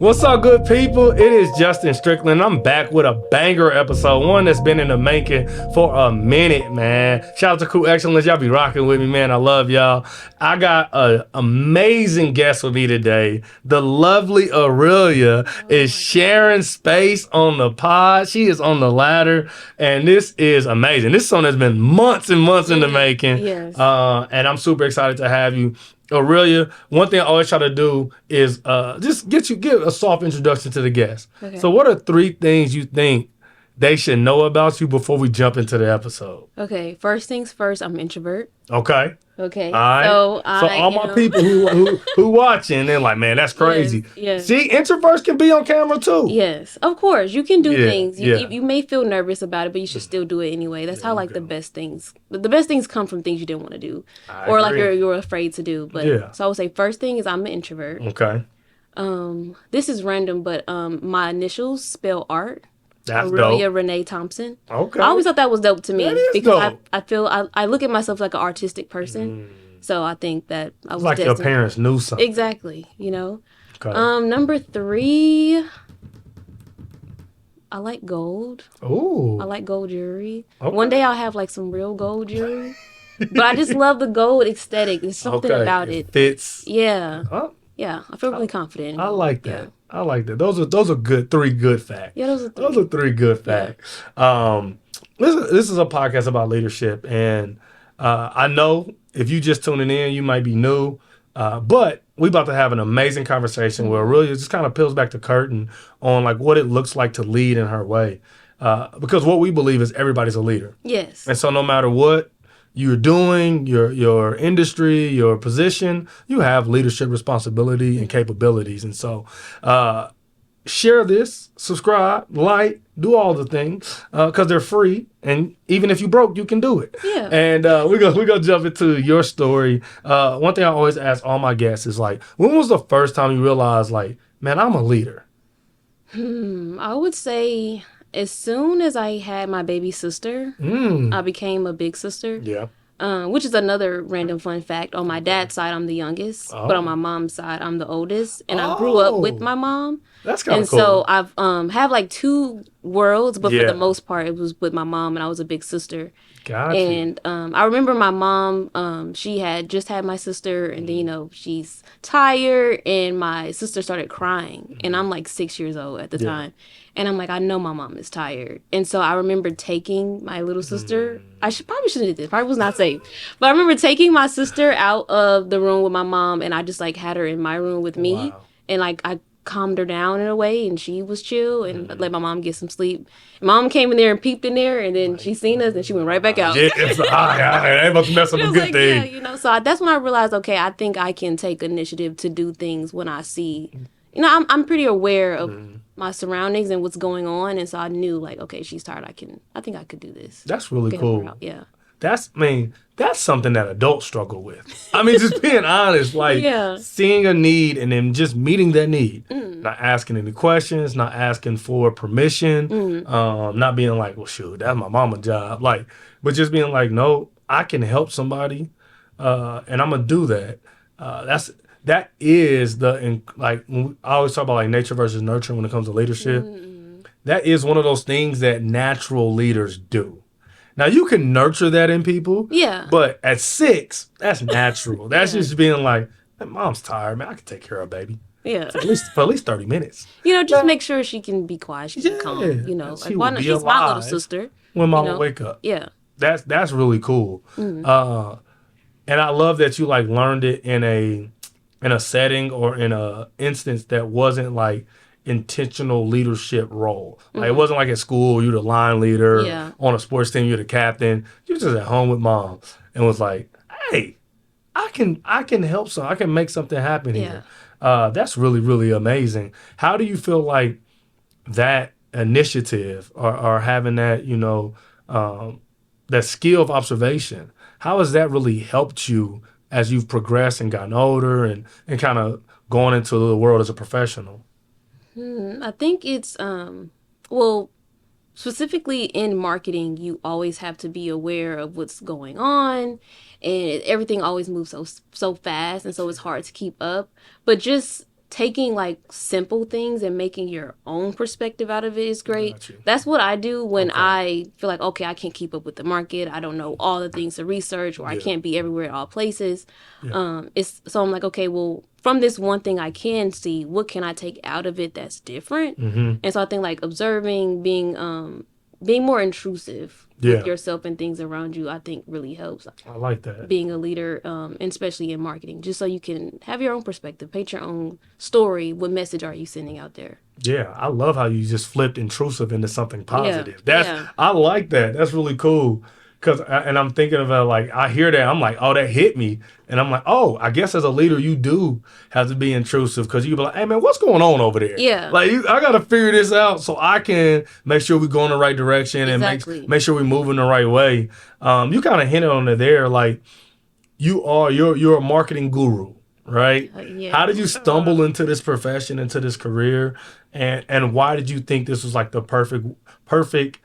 What's up, good people? It is Justin Strickland. I'm back with a banger episode, one that's been in the making for a minute, man. Shout out to Cool Excellence. Y'all be rocking with me, man. I love y'all. I got an amazing guest with me today. The lovely Arelia is sharing space on the pod. She is on the ladder, and this is amazing. This song has been months and months in the making. Yes. And I'm super excited to have you. Aurelia, one thing I always try to do is just give a soft introduction to the guest. Okay. So what are 3 things you think they should know about you before we jump into the episode? Okay, first things first, I'm an introvert. Okay. Okay. All right. So all my people who watching, they're like, man, that's crazy. Yes. See, introverts can be on camera too. Yes, of course. You can do Yeah, things. You may feel nervous about it, but you should still do it anyway. That's how the best things come from things you didn't want to do. Or like you're afraid to do. But so I would say first thing is I'm an introvert. Okay. This is random, but my initials spell art. That's Arelia dope. Renee Thompson. Okay. I always thought that was dope to me That is because dope. I feel I look at myself like an artistic person. So I think that I was It's like your destined. parents knew something. Exactly, Okay. Number 3, I like gold. Ooh. I like gold jewelry. Okay. One day I'll have like some real gold jewelry. But I just love the gold aesthetic. There's something about it. Fits. Yeah. Oh, Yeah. I feel really confident. in I gold. like that. Yeah. I like that. Those are good 3 good facts. Yeah, those are 3. Those are 3 good facts. This is a podcast about leadership, and I know if you just tuning in, you might be new, but we about to have an amazing conversation where really it just kind of peels back the curtain on like what it looks like to lead in her way, because what we believe is everybody's a leader, Yes. and so no matter what you're doing, your industry, your position, you have leadership responsibility and capabilities, and so. Share this, subscribe, like, do all the things because they're free. And even if you broke, you can do it. Yeah. And we're gonna jump into your story. One thing I always ask all my guests is like, when was the first time you realized like, man, I'm a leader? I would say as soon as I had my baby sister, I became a big sister. Yeah. Which is another random fun fact. On my dad's side, I'm the youngest, but on my mom's side, I'm the oldest, and I grew up with my mom. That's kind And of cool. so I've have like 2 worlds, but for Yeah. the most part, it was with my mom, and I was a big sister. Gotcha. And I remember my mom, she had just had my sister, and then, she's tired, and my sister started crying. And I'm like 6 years old at the time. And I'm like, I know my mom is tired. And so I remember taking my little sister. Probably shouldn't have did this. Probably was not safe. But I remember taking my sister out of the room with my mom, and I just like had her in my room with me. Wow. And like I calmed her down in a way, and she was chill and let my mom get some sleep. Mom came in there and peeped in there, and then she seen us and she went right back out. Yeah, I ain't about to mess up She a was good like, thing. yeah, so that's when I realized, okay, I think I can take initiative to do things when I see, I'm pretty aware of my surroundings and what's going on, and so I knew like, okay, she's tired. I think I could do this. That's really Get her cool. out. Yeah. That's something that adults struggle with. I mean, just being honest, like Yeah. seeing a need and then just meeting that need, not asking any questions, not asking for permission, not being like, well, shoot, that's my mama's job. Like, but just being like, no, I can help somebody, and I'm gonna do that. That is like when I always talk about like nature versus nurture when it comes to leadership. That is one of those things that natural leaders do. Now, you can nurture that in people. Yeah. But at 6, that's natural. That's just being like, man, mom's tired, man. I can take care of her, baby. Yeah. For at least 30 minutes. Just make sure she can be quiet. She can calm. She Like, will why not? be She's my little alive sister. When mama wake up. Yeah. That's really cool. And I love that you like learned it in a setting or in a instance that wasn't like intentional leadership role. Like it wasn't like at school you're the line leader, Yeah. on a sports team you're the captain. You're just at home with mom and was like, hey, I can help I can make something happen here. That's really, really amazing. How do you feel like that initiative or having that, that skill of observation, how has that really helped you as you've progressed and gotten older and kind of gone into the world as a professional? I think it's specifically in marketing, you always have to be aware of what's going on, and everything always moves so fast, and so it's hard to keep up. But just taking like simple things and making your own perspective out of it is great. Got you. That's what I do when Okay. I feel like, okay, I can't keep up with the market. I don't know all the things to research, or I Yeah. can't be everywhere at all places. Yeah. So I'm like, okay, well, from this one thing I can see, what can I take out of it that's different? And so I think like observing, being more intrusive Yeah. with yourself and things around you, I think really helps. I like that. Being a leader, and especially in marketing, just so you can have your own perspective, paint your own story. What message are you sending out there? Yeah, I love how you just flipped intrusive into something positive. Yeah. I like that. That's really cool. And I'm thinking about like, I hear that, I'm like, oh, that hit me. And I'm like, oh, I guess as a leader, you do have to be intrusive, because you be like, hey man, what's going on over there? Yeah. Like, I got to figure this out so I can make sure we go in the right direction Exactly. and make sure we move in the right way. You kind of hinted on it there, like you're a marketing guru, right? Yeah. How did you stumble into this profession, into this career, and why did you think this was like the perfect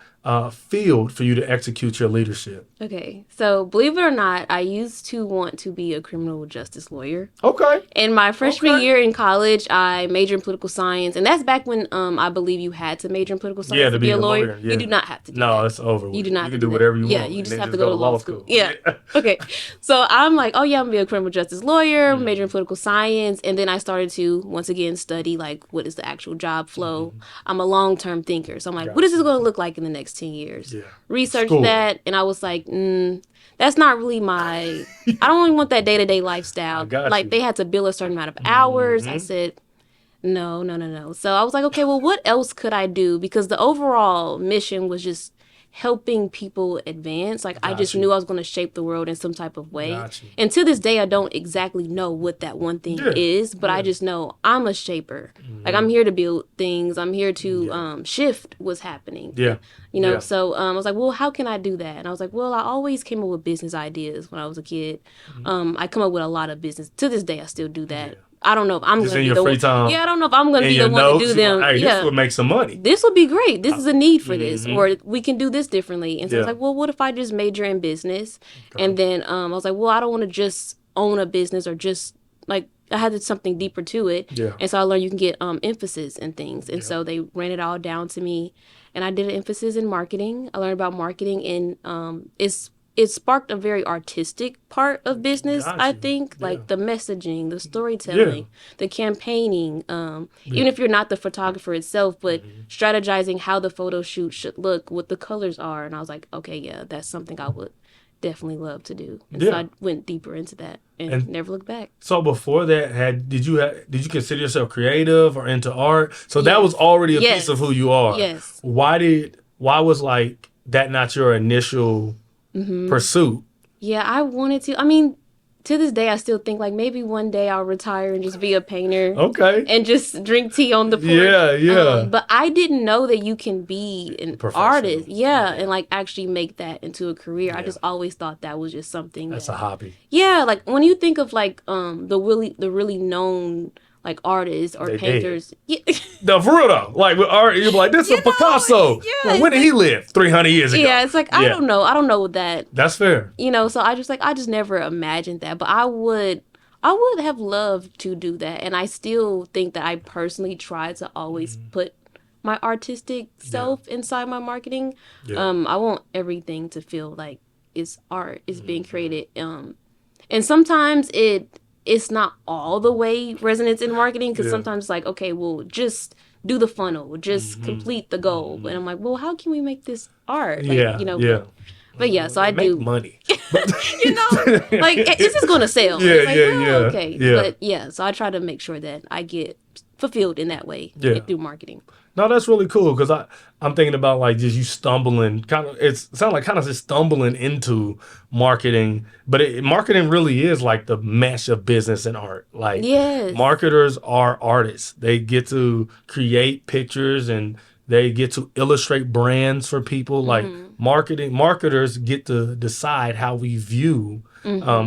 field for you to execute your leadership? Okay, so believe it or not, I used to want to be a criminal justice lawyer. Okay. In my freshman Okay. year in college, I majored in political science, and that's back when I believe you had to major in political science to be a lawyer. Yeah. You do not have to do that. No, it's over. You do not have You to can do whatever you that. want. Yeah, you and just then have to go to law school. Yeah. Yeah. Okay. So I'm like, oh yeah, I'm gonna be a criminal justice lawyer, major in political science, and then I started to once again study like what is the actual job flow. I'm a long-term thinker, so I'm like, what is this gonna look like in the next 10 years? Yeah. Researched School. that, and I was like, that's not really my. I don't really want that day-to-day lifestyle. I got Like you. they had to bill a certain amount of hours. I said, no. So I was like, okay, well, what else could I do? Because the overall mission was just helping people advance. Like I just you. knew I was going to shape the world in some type of way. Got you. And to this day, I don't exactly know what that one thing is, but I just know I'm a shaper. Like I'm here to build things. I'm here to shift what's happening. Yeah. You know, Yeah. so I was like, well, how can I do that? And I was like, well, I always came up with business ideas when I was a kid. I come up with a lot of business. To this day, I still do that. Yeah. I don't know if I'm going Just to in be your the free one. time. Yeah, I don't know if I'm going to In be your the one notes, to do them. hey, yeah. this would make some money. This would be great. This is a need for this, or we can do this differently. And so I was Yeah. like, well, what if I just major in business? And then I was like, well, I don't want to just own a business or just like I had something deeper to it. Yeah. And so I learned you can get emphasis in things. And so they ran it all down to me, and I did an emphasis in marketing. I learned about marketing, and it sparked a very artistic part of business. Got I you. think Yeah. like the messaging, the storytelling, the campaigning. Even if you're not the photographer itself, but strategizing how the photo shoot should look, what the colors are. And I was like, okay, yeah, that's something I would definitely love to do. And so Yeah. I went deeper into that and never looked back. So before that, did you consider yourself creative or into art? So that was already a Yes. piece of who you are. Yes. Why was like that not your initial pursuit? Yeah, I wanted to. I mean, to this day, I still think like maybe one day I'll retire and just be a painter. Okay. And just drink tea on the porch. Yeah. But I didn't know that you can be an Professional. artist. Yeah, and like actually make that into a career. I just always thought that was just something. That's a hobby. Yeah, like when you think of like the really known like artists or They painters. Yeah. No, for real though. Like with art, you're like, this is a Picasso. yeah, Well, when did he live? 300 years ago. Yeah, it's like I don't know that. That's fair. You know, so I just never imagined that, but I would have loved to do that, and I still think that I personally try to always put my artistic self inside my marketing. Yeah. I want everything to feel like it's art, it's being created, and sometimes it's not all the way resonance in marketing, because sometimes it's like, okay, well, just do the funnel, just complete the goal, and I'm like, well, how can we make this art? Like, you know, but yeah, so I Make do money. you know, like is this going to sell? Yeah, It's like, yeah. Okay, Yeah. but yeah, so I try to make sure that I get fulfilled in that way through marketing. No, that's really cool, because I'm thinking about like just you stumbling, it sounds like kind of just stumbling into marketing, but marketing really is like the mesh of business and art. Like marketers are artists. They get to create pictures and they get to illustrate brands for people. Like marketers get to decide how we view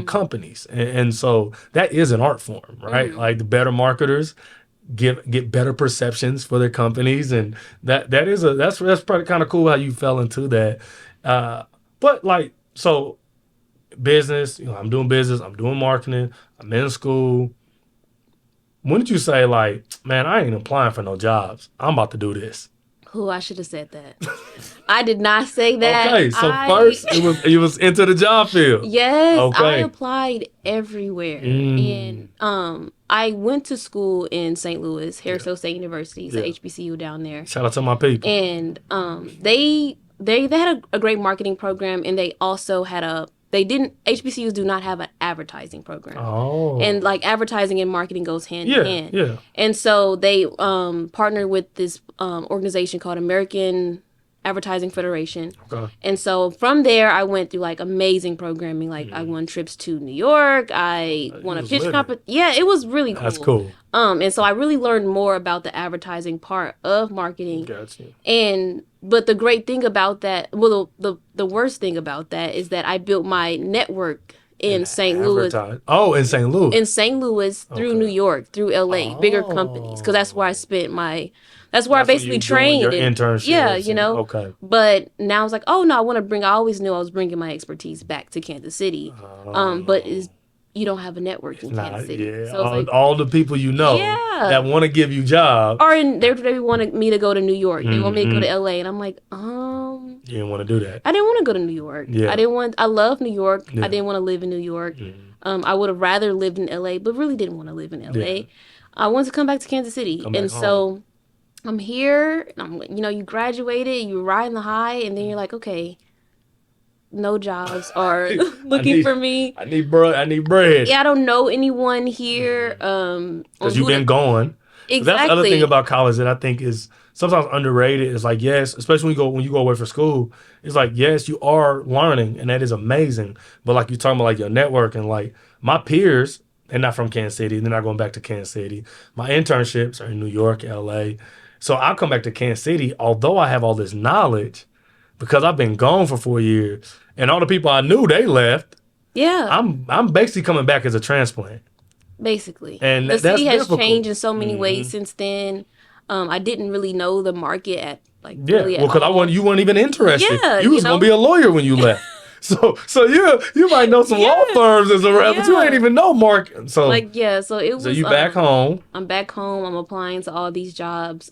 companies. And so that is an art form, right? Like the better marketers get better perceptions for their companies, and that's probably kind of cool how you fell into that. But like, so business, I'm doing business, I'm doing marketing, I'm in school. when did you say like, man, I ain't applying for no jobs. I'm about to do this. Oh, I should have said that. I did not say that. Okay, so first it was into the job field. Yes, I Okay. applied everywhere. Mm. And I went to school in St. Louis, Harrisville State University, it's Yeah. a HBCU down there. Shout out to my people. And they had a great marketing program, and they also had HBCUs do not have an advertising program. Oh. And like advertising and marketing goes hand Yeah, in hand. yeah. And so they partnered with this organization called American Advertising Federation. Okay. And so from there, I went through like amazing programming. Like I won trips to New York. I won a was pitch living. competition. Yeah, it was really cool. That's cool. And so I really learned more about the advertising part of marketing. Gotcha. But the great thing about that, well, the worst thing about that is that I built my network in St. Louis. Oh, in St. Louis. In St. Louis, through New York, through LA, bigger companies, because that's where I spent that's where I basically trained. Your internships. Yeah, you know. Okay. But now it's like, oh no, I always knew I was bringing my expertise back to Kansas City. But you don't have a network in Kansas City. Yeah. So it's like, all the people you know that want to give you jobs. or they wanted me to go to New York. They want me to go to LA, and I'm like, You didn't want to do that. I didn't want to go to New York. Yeah. I love New York. Yeah. I didn't want to live in New York. I would have rather lived in LA, but really didn't want to live in LA. Yeah. I wanted to come back to Kansas City. So I'm here. You graduated, you riding the high, and then you're like, okay, no jobs are looking for me. I need bread. Yeah, I don't know anyone here. Because you've been going. Exactly. That's the other thing about college that I think is sometimes underrated. Is like, yes, especially when you go away for school, it's like, yes, you are learning, and that is amazing. But like you're talking about like your network, and like my peers, they're not from Kansas City. They're not going back to Kansas City. My internships are in New York, LA. So I'll come back to Kansas City, although I have all this knowledge, because I've been gone for 4 years, and all the people I knew, they left. Yeah. I'm basically coming back as a transplant. Basically. And the city has difficult. changed in so many ways since then. I didn't really know the market at because you weren't even interested. Yeah, you was gonna be a lawyer when you left. So you might know some law firms as a rep, but you ain't even know market. So so it was. So you back home? I'm back home. I'm applying to all these jobs.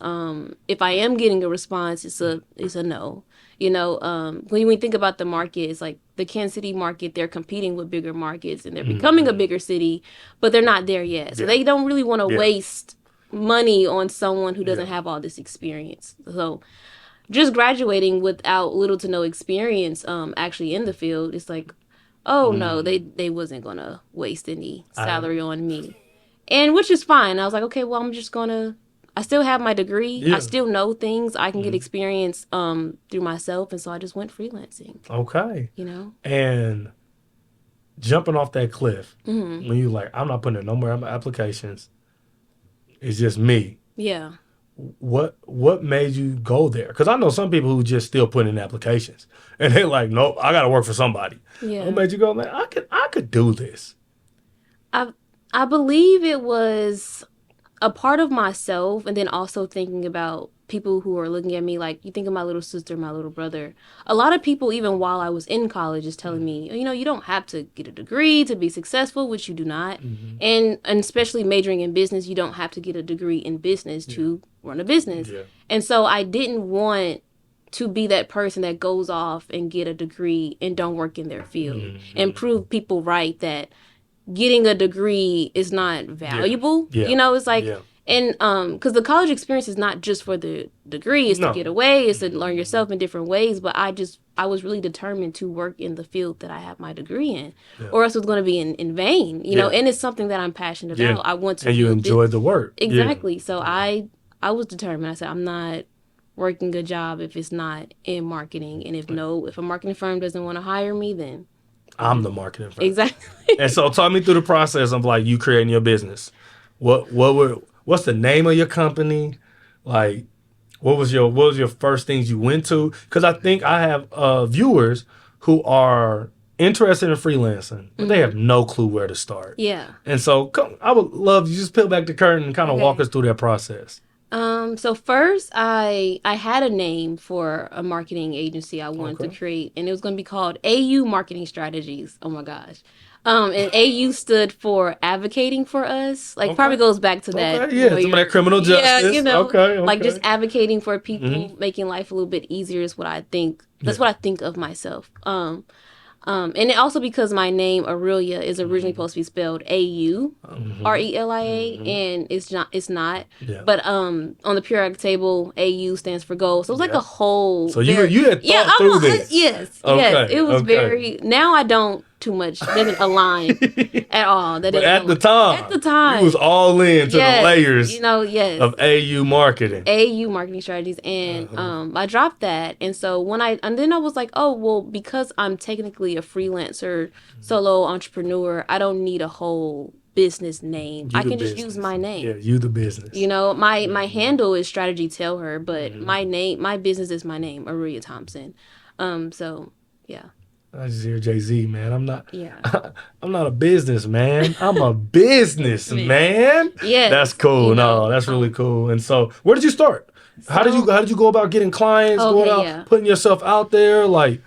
If I am getting a response, it's a no. When we think about the market, it's like the Kansas City market, they're competing with bigger markets and they're becoming a bigger city, but they're not there yet. So they don't really want to waste money on someone who doesn't have all this experience. So just graduating without little to no experience actually in the field, it's like, oh no, they wasn't going to waste any salary on me. And which is fine. I was like, okay, well, I still have my degree. Yeah. I still know things. I can get experience through myself. And so I just went freelancing. Okay. And jumping off that cliff, when you like, I'm not putting in no more applications. It's just me. Yeah. What made you go there? Because I know some people who just still put in applications. And they're like, nope, I got to work for somebody. Yeah. What made you go, man, I could do this? I believe it was a part of myself, and then also thinking about people who are looking at me like, you think of my little sister, my little brother. A lot of people, even while I was in college, is telling me, you don't have to get a degree to be successful, which you do not. And especially majoring in business, you don't have to get a degree in business to run a business. Yeah. And so I didn't want to be that person that goes off and get a degree and don't work in their field and prove people right that getting a degree is not valuable. Yeah. It's like, and because the college experience is not just for the degree, it's to get away, it's to learn yourself in different ways. But I was really determined to work in the field that I have my degree in, or else it's going to be in vain, and it's something that I'm passionate about. I want to. And you enjoy the work. Exactly. Yeah. So I was determined. I said, I'm not working a job if it's not in marketing. And if a marketing firm doesn't want to hire me, then I'm the marketing firm. Exactly. And so talk me through the process of like you creating your business. What's the name of your company? Like, what was your first things you went to? Because I think I have viewers who are interested in freelancing, but they have no clue where to start. Yeah. And so I would love you just peel back the curtain and kind of walk us through that process. So first I had a name for a marketing agency I wanted to create, and it was going to be called AU Marketing Strategies. Oh my gosh. And AU stood for advocating for us. Like, probably goes back to that. Okay, yeah, some of that criminal justice. Yeah, you know, okay. like just advocating for people, making life a little bit easier is what I think. That's what I think of myself. And it also because my name Arelia is originally supposed to be spelled Aurelia, and it's not. Yeah. But on the periodic table, AU stands for gold. So it was like a whole. So you had thought through this. Yes, okay, yes. It was very. Now I don't too much. Doesn't align at all. That but at the time, you was all in to the layers. Of AU marketing. AU marketing strategies, and I dropped that, and so then I was like, oh well, because I'm technically a freelancer, solo entrepreneur, I don't need a whole business name. I can just use my name. Yeah, you the business. My handle is Strategy Tell Her, but my business is my name, Arelia Thompson. So yeah. I just hear Jay-Z, man. I'm not a businessman. I'm a businessman. Yeah. That's cool. No, that's really cool. And so where did you start? How did you go about getting clients, going out, putting yourself out there? Like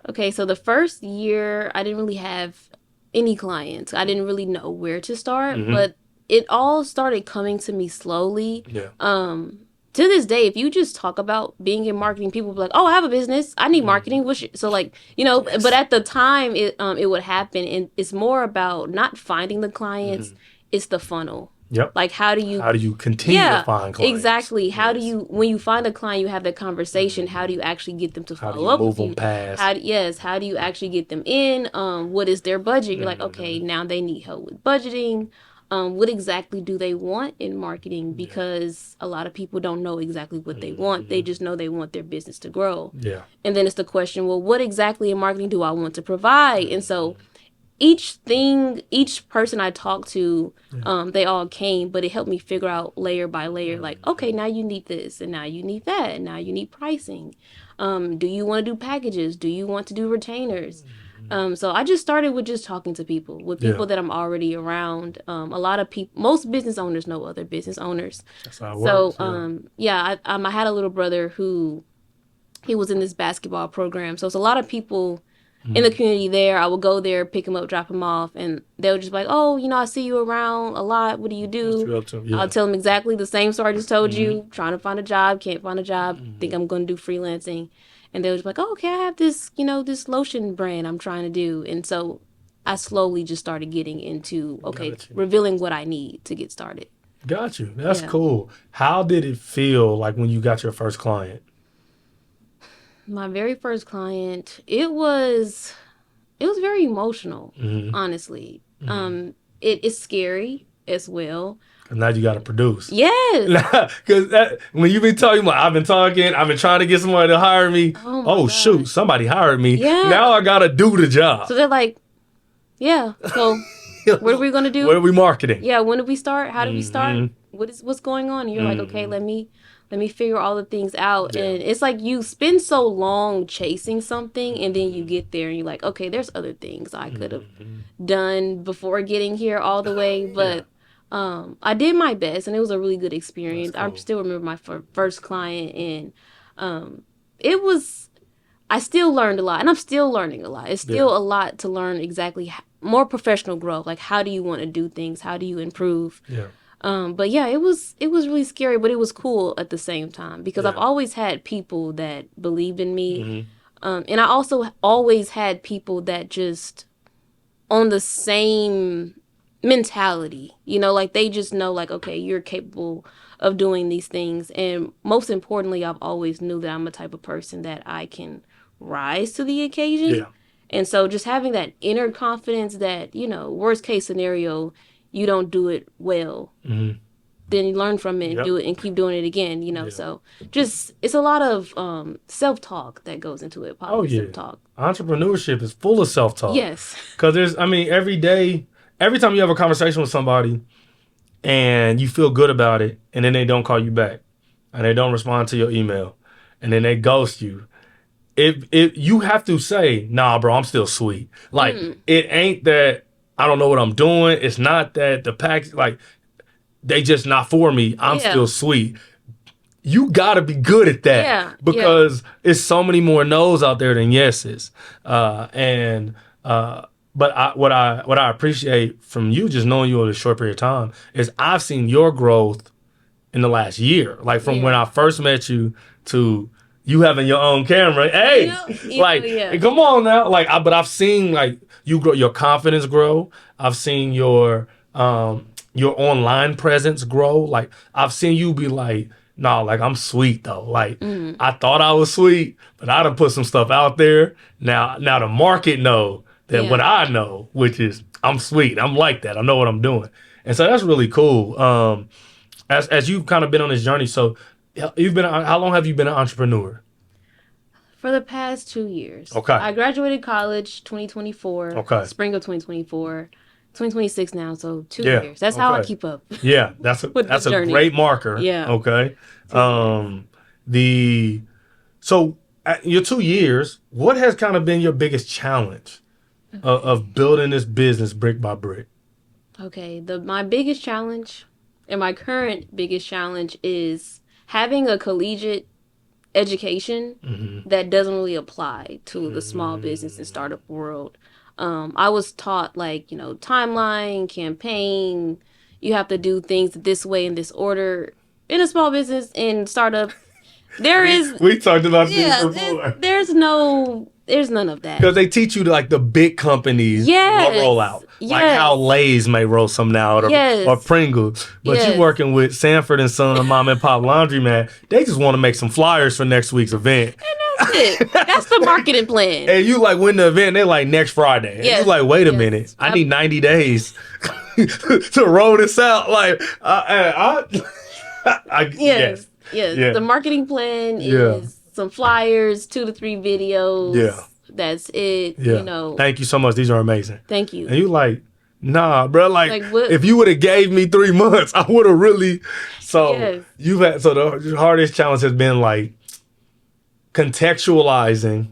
okay, so the first year I didn't really have any clients. I didn't really know where to start, but it all started coming to me slowly. Yeah. To this day, if you just talk about being in marketing, people will be like, "Oh, I have a business. I need marketing." So like, but at the time, it would happen, and it's more about not finding the clients; it's the funnel. Yep. Like how do you continue to find clients? Exactly. How do you, when you find a client, you have that conversation. How do you actually get them to follow up with you? Move them past? How do you actually get them in? What is their budget? You're like, okay, now they need help with budgeting. What exactly do they want in marketing? Because a lot of people don't know exactly what they want. They just know they want their business to grow. Yeah. And then it's the question, well, what exactly in marketing do I want to provide? And so each person I talked to, they all came, but it helped me figure out layer by layer, like, okay, now you need this, and now you need that, and now you need pricing. Do you want to do packages? Do you want to do retainers? So I just started with just talking to people, that I'm already around. A lot of people, most business owners know other business owners. That's how it works. I had a little brother he was in this basketball program. So it's a lot of people in the community there. I would go there, pick him up, drop him off, and they would just be like, oh, I see you around a lot. What do you do? What you up to? Yeah. I'll tell them exactly the same story I just told you. Trying to find a job, can't find a job, think I'm going to do freelancing. And they were just like, oh, okay, I have this, this lotion brand I'm trying to do. And so I slowly just started getting into, revealing what I need to get started. Got you. That's cool. How did it feel like when you got your first client? My very first client, it was very emotional, honestly. It's scary as well. And now you got to produce. Yes. Because when you've been talking, I've been trying to get somebody to hire me. Oh shoot, somebody hired me. Yeah. Now I got to do the job. So they're like, yeah, so what are we going to do? What are we marketing? Yeah, when did we start? How did we start? What's going on? And you're like, okay, let me figure all the things out. And it's like you spend so long chasing something, and then you get there and you're like, okay, there's other things I could have done before getting here all the way. But I did my best, and it was a really good experience. Cool. I still remember my first client, and I still learned a lot, and I'm still learning a lot. It's still a lot to learn exactly more professional growth. Like, how do you want to do things? How do you improve? Yeah. But yeah, it was really scary, but it was cool at the same time because I've always had people that believed in me. And I also always had people that just on the same mentality, like they just know like, okay, you're capable of doing these things. And most importantly, I've always knew that I'm a type of person that I can rise to the occasion. Yeah. And so just having that inner confidence that, worst case scenario, you don't do it well, then you learn from it and do it and keep doing it again, So just, it's a lot of self-talk that goes into it. Positive self-talk. Entrepreneurship is full of self-talk. Yes. Because every time you have a conversation with somebody and you feel good about it, and then they don't call you back and they don't respond to your email and then they ghost you, if you have to say, nah, bro, I'm still sweet. Like, it ain't that I don't know what I'm doing. It's not that the package, like, they just not for me. I'm still sweet. You got to be good at that because it's so many more no's out there than yeses. And But what I appreciate from you, just knowing you over a short period of time, is I've seen your growth in the last year. Like from when I first met you to you having your own camera. Hey, come on now. Like, but I've seen like you grow, your confidence grow. I've seen your online presence grow. Like I've seen you be like, no, like I'm sweet though. Like I thought I was sweet, but I done put some stuff out there. Now the market know that what I know, which is I'm sweet. I'm like that. I know what I'm doing. And so that's really cool. As you've kind of been on this journey, so how long have you been an entrepreneur? For the past 2 years. Okay. I graduated college 2024. Okay. Spring of 2024. 2026 now, so 2 years. That's how I keep up. Yeah, that's a great marker. Yeah. Okay. So at your 2 years, what has kind of been your biggest challenge of building this business brick by brick? Okay, my biggest challenge and my current biggest challenge is having a collegiate education that doesn't really apply to the small business and startup world. I was taught like, timeline, campaign, you have to do things this way in this order. In a small business and startup, we talked about this before. There's none of that. Because they teach you like the big companies roll out. Like how Lay's may roll something out or Pringles. But you're working with Sanford and Son, Mom and Pop Laundromat. They just want to make some flyers for next week's event. And that's it. That's the marketing plan. And you like win the event, they're like next Friday. And you're like, wait a minute. I need 90 days to roll this out. Like, Yes. The marketing plan is some flyers, 2 to 3 videos. Yeah. That's it. Yeah. Thank you so much. These are amazing. Thank you. And you like, nah, bro. Like if you would have gave me 3 months, I would have really. So the hardest challenge has been like contextualizing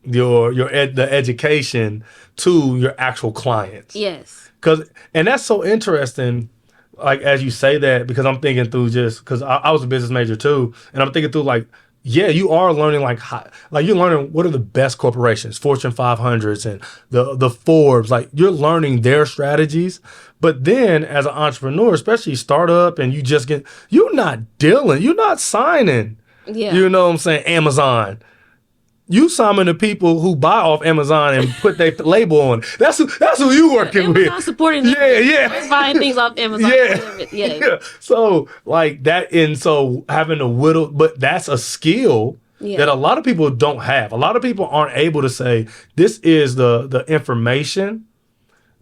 the education to your actual clients. Yes. And that's so interesting. Like as you say that, because I'm thinking through because I was a business major too, and I'm thinking through like, yeah, you are learning like you're learning what are the best corporations, Fortune 500s and the Forbes, like you're learning their strategies. But then as an entrepreneur, especially startup, and you're not signing. Yeah. You know what I'm saying? Amazon. You summon the people who buy off Amazon and put their label on. That's who you working with. Amazon supporting them. Yeah. Buying things off Amazon. Yeah. So like that, and so having to whittle, but that's a skill that a lot of people don't have. A lot of people aren't able to say, this is the information,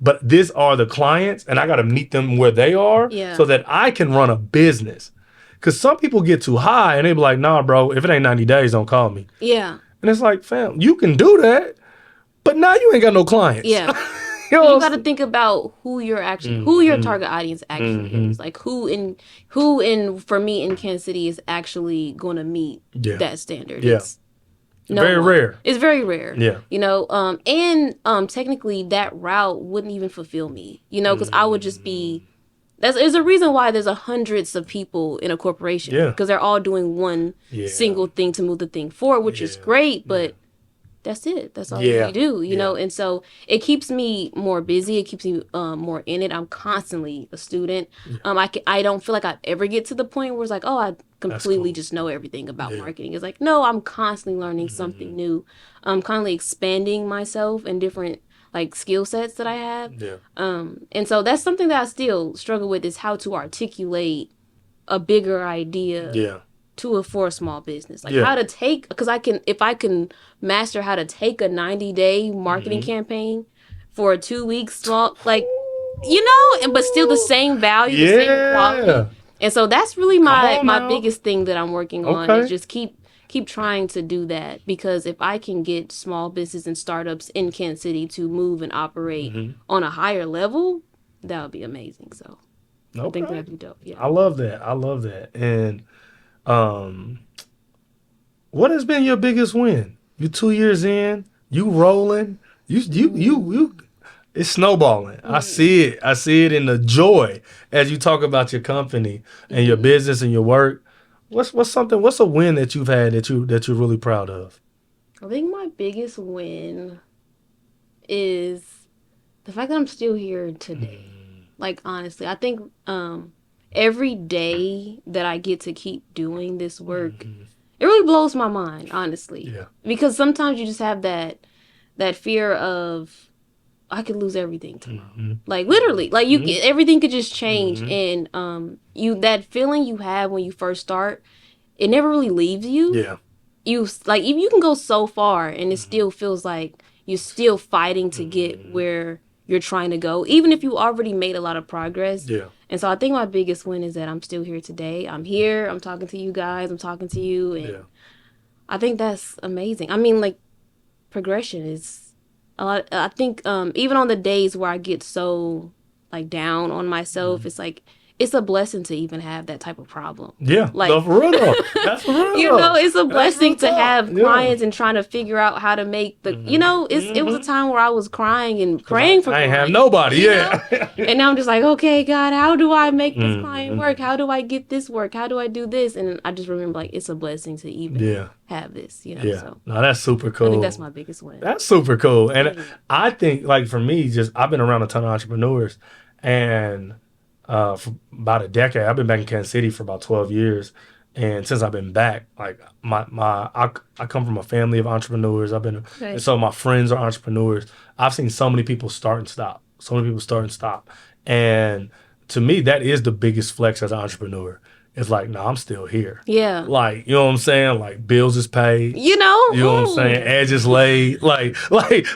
but these are the clients, and I got to meet them where they are so that I can run a business. Because some people get too high and they be like, nah, bro, if it ain't 90 days, don't call me. Yeah. And it's like, fam, you can do that, but now you ain't got no clients. Yeah. You got to think about who your target audience actually is. Like who for me in Kansas City is actually going to meet that standard. Yeah. It's rare. It's very rare. Yeah. And technically that route wouldn't even fulfill me, because I would just be, there's a reason why there's hundreds of people in a corporation because they're all doing one single thing to move the thing forward, which is great, but that's it. That's all you do, you know? And so it keeps me more busy. It keeps me more in it. I'm constantly a student. I don't feel like I ever get to the point where it's like, oh, I completely just know everything about marketing. It's like, no, I'm constantly learning something new. I'm constantly expanding myself in different like skill sets that I have. Yeah. And so that's something that I still struggle with is how to articulate a bigger idea for a small business. Like how to take, because if I can master how to take a 90-day marketing campaign for a 2-week small, like, but still the same value, the same quality. And so that's really my biggest thing that I'm working on is just keep trying to do that, because if I can get small business and startups in Kansas City to move and operate on a higher level, that would be amazing. So I think that'd be dope. Yeah. I love that. And what has been your biggest win? You 2 years in, you rolling, you it's snowballing. I see it in the joy as you talk about your company and your business and your work. What's a win that you've had that you're really proud of? I think my biggest win is the fact that I'm still here today. Like, honestly, I think every day that I get to keep doing this work, it really blows my mind, honestly. Yeah. Because sometimes you just have that fear of I could lose everything tomorrow. Like literally, like everything could just change, and you that feeling you have when you first start, it never really leaves you. Yeah. You like you can go so far, and it still feels like you're still fighting to get where you're trying to go, even if you already made a lot of progress. Yeah. And so I think my biggest win is that I'm still here today. I'm here. I'm talking to you guys. I'm talking to you, and I think that's amazing. I mean, like progression is a lot. I think even on the days where I get so like down on myself, it's like it's a blessing to even have that type of problem. Yeah, like no, for real though. That's for real. you know, it's a blessing to talk. have clients and trying to figure out how to make the. You know, it was a time where I was crying and praying for. I ain't clients, have nobody. Yeah. and now I'm just like, okay, God, how do I make this client work? How do I get this work? How do I do this? And I just remember like it's a blessing to even have this. You know. Yeah. So No, that's super cool. I think that's my biggest win. That's super cool. And I think, like, for me, just I've been around a ton of entrepreneurs, and for about a decade, I've been back in Kansas City for about 12 years. And since I've been back, like I come from a family of entrepreneurs. And so my friends are entrepreneurs. I've seen so many people start and stop. And to me, that is the biggest flex as an entrepreneur. It's like, no, I'm still here. Yeah. Like, you know what I'm saying? Like, bills is paid. You know? You know what I'm saying? Edge is laid. Like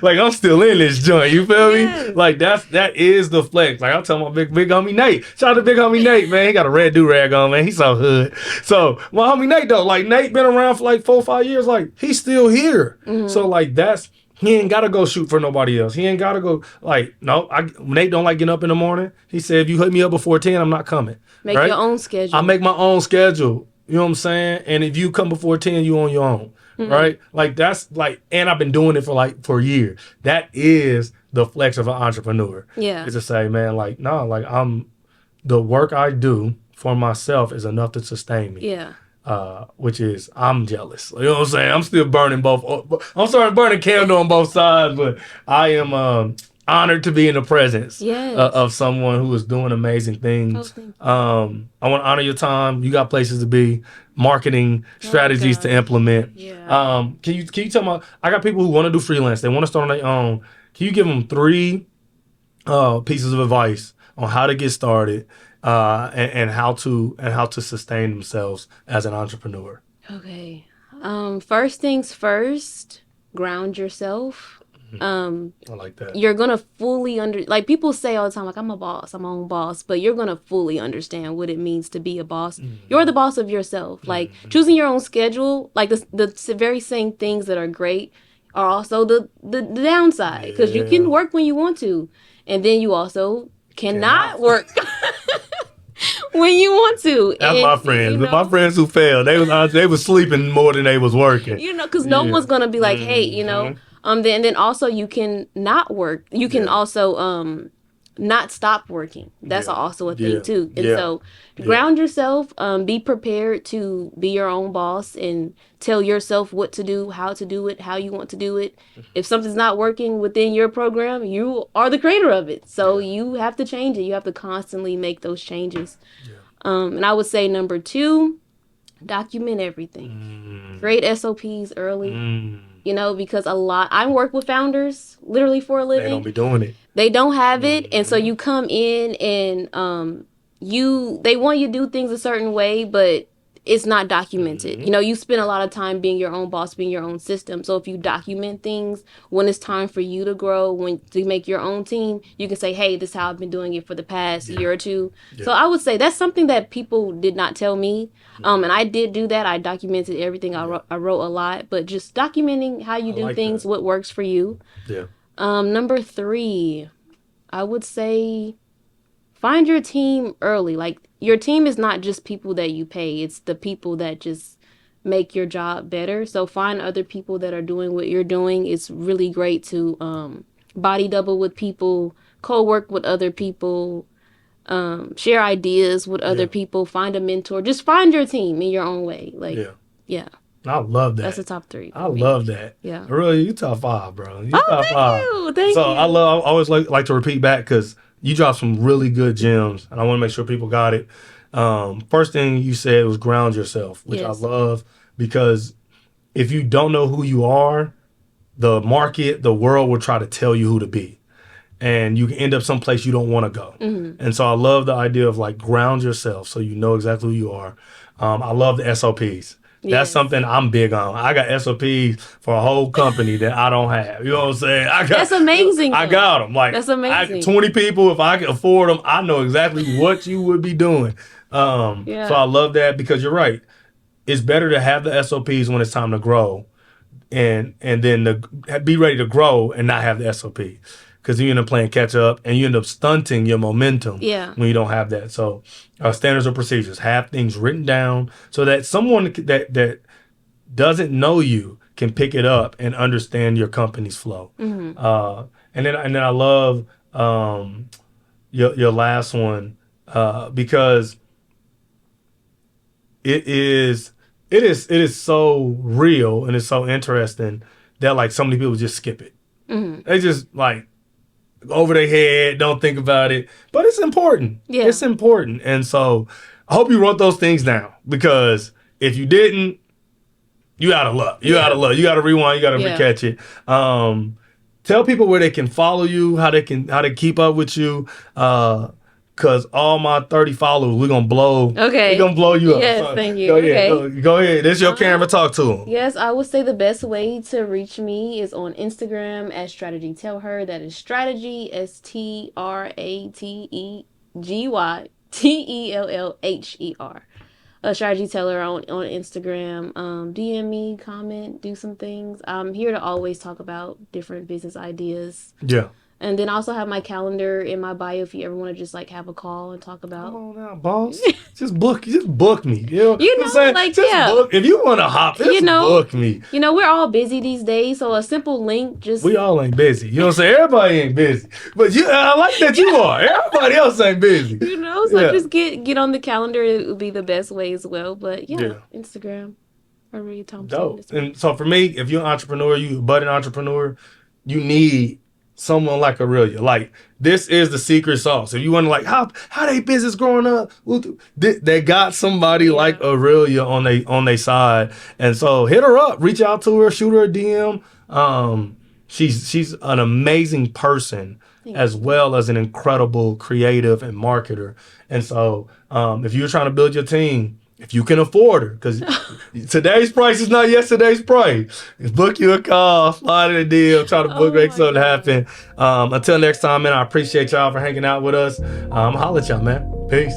I'm still in this joint. You feel me? Like, that is the flex. Like, I'll tell my big homie Nate. Shout out to big homie Nate, man. He got a red do-rag on, man. He's so hood. So, my homie Nate, though, like, Nate been around for like 4 or 5 years. Like, he's still here. So, like, he ain't got to go shoot for nobody else. He ain't got to go, like, no, Nate don't like getting up in the morning. He said, if you hit me up before 10, I'm not coming. Make your own schedule. I make my own schedule. You know what I'm saying? And if you come before 10, you on your own. Right? Like, that's like, and I've been doing it for years. That is the flex of an entrepreneur. Yeah. Is to say, man, like, no, like, the work I do for myself is enough to sustain me. Yeah. Which is, I'm jealous. You know what I'm saying? I'm still burning burning candle on both sides, but I am honored to be in the presence of someone who is doing amazing things. I want to honor your time. You got places to be, marketing strategies to implement. Yeah. Can you tell me? I got people who want to do freelance. They want to start on their own. Can you give them 3 pieces of advice on how to get started? And how to sustain themselves as an entrepreneur. Okay. First things first, ground yourself. I like that. You're gonna fully like people say all the time, like I'm a boss, I'm my own boss, but you're gonna fully understand what it means to be a boss. You're the boss of yourself. Like choosing your own schedule, like the very same things that are great are also the downside, because you can work when you want to, and then you also cannot work when you want to. That's my friends. You know, my friends who failed, they was sleeping more than they was working. You know, because no one's gonna be like, hey, you know. Then also you can not work. You can also not stop working. That's also a thing too. And so ground yourself. Be prepared to be your own boss and tell yourself what to do, how to do it, how you want to do it. If something's not working within your program, you are the creator of it. So you have to change it. You have to constantly make those changes. And I would say number 2, document everything. Create SOPs early. You know, because I work with founders literally for a living. They don't be doing it. They don't have it. And so you come in and they want you to do things a certain way, but it's not documented. You know, you spend a lot of time being your own boss, being your own system. So if you document things, when it's time for you to grow, to make your own team, you can say, hey, this is how I've been doing it for the past year or 2. So I would say that's something that people did not tell me. And I did do that. I documented everything. I wrote a lot, but just documenting how you do things, what works for you. Yeah. Number 3, I would say find your team early. Like, your team is not just people that you pay. It's the people that just make your job better. So find other people that are doing what you're doing. It's really great to body double with people, co-work with other people, share ideas with other people, find a mentor. Just find your team in your own way. Like, I love that. That's the top 3. I love that. Yeah. Really, you top 5, bro. You Oh, top thank 5. you. Thank So you. I always like to repeat back because you dropped some really good gems, and I want to make sure people got it. First thing you said was ground yourself, which Yes. I love because if you don't know who you are, the market, the world will try to tell you who to be. And you can end up someplace you don't want to go. And so I love the idea of like ground yourself so you know exactly who you are. I love the SOPs. That's Yes. something I'm big on. I got SOPs for a whole company that I don't have. You know what I'm saying? That's amazing. I got them. Like, That's amazing. 20 people, if I can afford them, I know exactly what you would be doing. Yeah. So I love that because you're right. It's better to have the SOPs when it's time to grow and then be ready to grow and not have the SOP. Because you end up playing catch up and you end up stunting your momentum when you don't have that. So standards or procedures, have things written down so that someone that doesn't know you can pick it up and understand your company's flow. And then I love your last one because it is so real and it's so interesting that like so many people just skip it. They just like over their head, don't think about it. But it's important. Yeah. It's important. And so I hope you wrote those things down because if you didn't, you out of luck. You out of luck. You got to rewind. You got to recatch it. Tell people where they can follow you, how they keep up with you. Cause all my 30 followers, we're gonna blow. Okay. We're gonna blow you up. Yes, So, thank you. Go ahead. Okay. Go ahead. This is your camera. Talk to them. Yes, I would say the best way to reach me is on Instagram at Strategy Tell Her. That is Strategy STRATEGYTELLHER. Strategy Teller on Instagram. DM me, comment, do some things. I'm here to always talk about different business ideas. Yeah. And then I also have my calendar in my bio if you ever want to just like have a call and talk about. Come on now, boss. just book me. You know what I'm know, saying? like, just yeah. book. If you want to hop, just book me. You know, we're all busy these days, so a simple link just. We all ain't busy. You know what I'm saying? Everybody ain't busy. But I like that you are. Everybody else ain't busy. You know, so just get on the calendar. It would be the best way as well. But yeah. Instagram, Arelia Thompson. Dope. And so for me, if you're an entrepreneur, you a budding entrepreneur, you need someone like Arelia. Like, this is the secret sauce. If you want to like how they business growing up, they got somebody like Arelia on they side. And so hit her up, reach out to her, shoot her a DM. She's an amazing person as well as an incredible creative and marketer. And so if you're trying to build your team, if you can afford her, because today's price is not yesterday's price. Book you a call, slide in a deal, try to make something happen. Until next time, man, I appreciate y'all for hanging out with us. Holla at y'all, man. Peace.